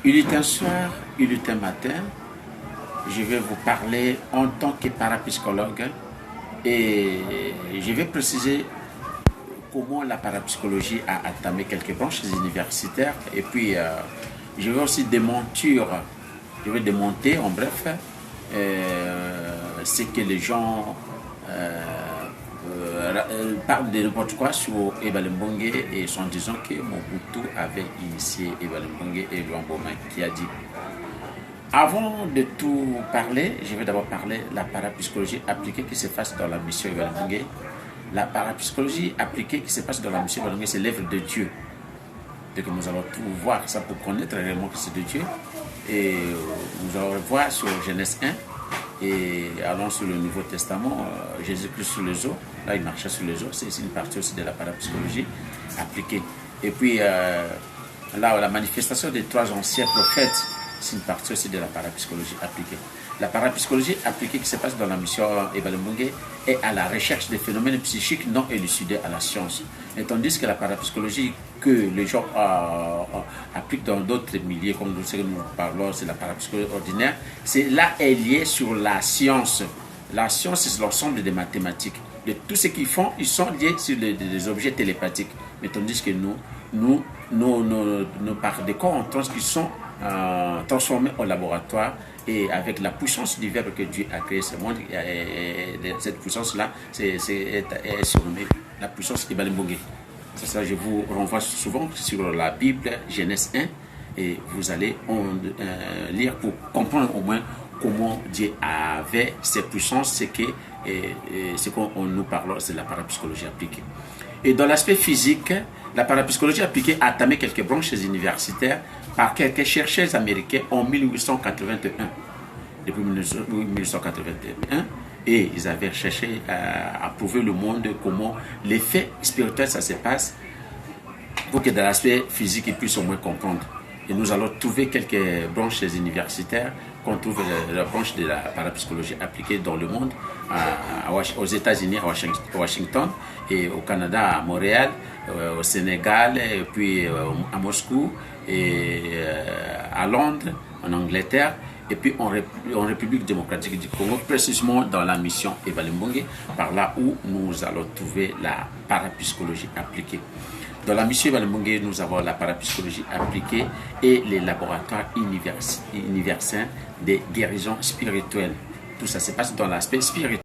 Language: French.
Il est un soir, il est un matin, je vais vous parler en tant que parapsychologue et je vais préciser comment la parapsychologie a entamé quelques branches universitaires et puis je vais aussi démonter en bref ce que les gens parlent de n'importe quoi sur Ebale Mbongue et sont disant que Mobutu avait initié Ebale Mbongue et Luamboma qui a dit. Avant de tout parler, je vais d'abord parler de la parapsychologie appliquée qui se passe dans la mission Ebale Mbongue. La parapsychologie appliquée qui se passe dans la mission Ebale Mbongue, c'est l'œuvre de Dieu. Donc nous allons tout voir ça pour connaître réellement que c'est de Dieu. Et nous allons voir sur Genèse 1 et allons sur le Nouveau Testament, Jésus-Christ sur les eaux. Là, il marchait sur les eaux. C'est une partie aussi de la parapsychologie appliquée. Et puis, là, la manifestation des trois anciens prophètes, c'est une partie aussi de la parapsychologie appliquée. La parapsychologie appliquée qui se passe dans la mission Ebale Mbongue est à la recherche des phénomènes psychiques non élucidés à la science. Et tandis que la parapsychologie que les gens appliquent dans d'autres milieux, comme ce que nous parlons, c'est la parapsychologie ordinaire, c'est là est lié sur la science. La science, c'est l'ensemble des mathématiques. De tout ce qu'ils font, ils sont liés sur des objets télépathiques. Mais tandis que nos parts de corps en trans qui sont transformés au laboratoire et avec la puissance du verbe que Dieu a créé ce monde, cette puissance-là, c'est surnommée la puissance Ebale Mbongue. C'est ça, je vous renvoie souvent sur la Bible, Genèse 1, et vous allez lire pour comprendre au moins comment Dieu avait ses puissances, ce qu'on nous parle, c'est la parapsychologie appliquée. Et dans l'aspect physique, la parapsychologie appliquée a entamé quelques branches universitaires par quelques chercheurs américains en 1881. Depuis 1881, et ils avaient cherché à prouver le monde comment l'effet spirituel ça se passe pour que dans l'aspect physique ils puissent au moins comprendre. Et nous allons trouver quelques branches universitaires qu'on trouve la branche de la parapsychologie appliquée dans le monde, aux États-Unis, à Washington, et au Canada, à Montréal, au Sénégal, et puis à Moscou, et à Londres, en Angleterre, et puis en République démocratique du Congo, précisément dans la mission Ebale Mbongue, par là où nous allons trouver la parapsychologie appliquée. Dans la mission Ebale Mbongue, nous avons la parapsychologie appliquée et les laboratoires universels des guérisons spirituelles. Tout ça se passe dans l'aspect spirituel.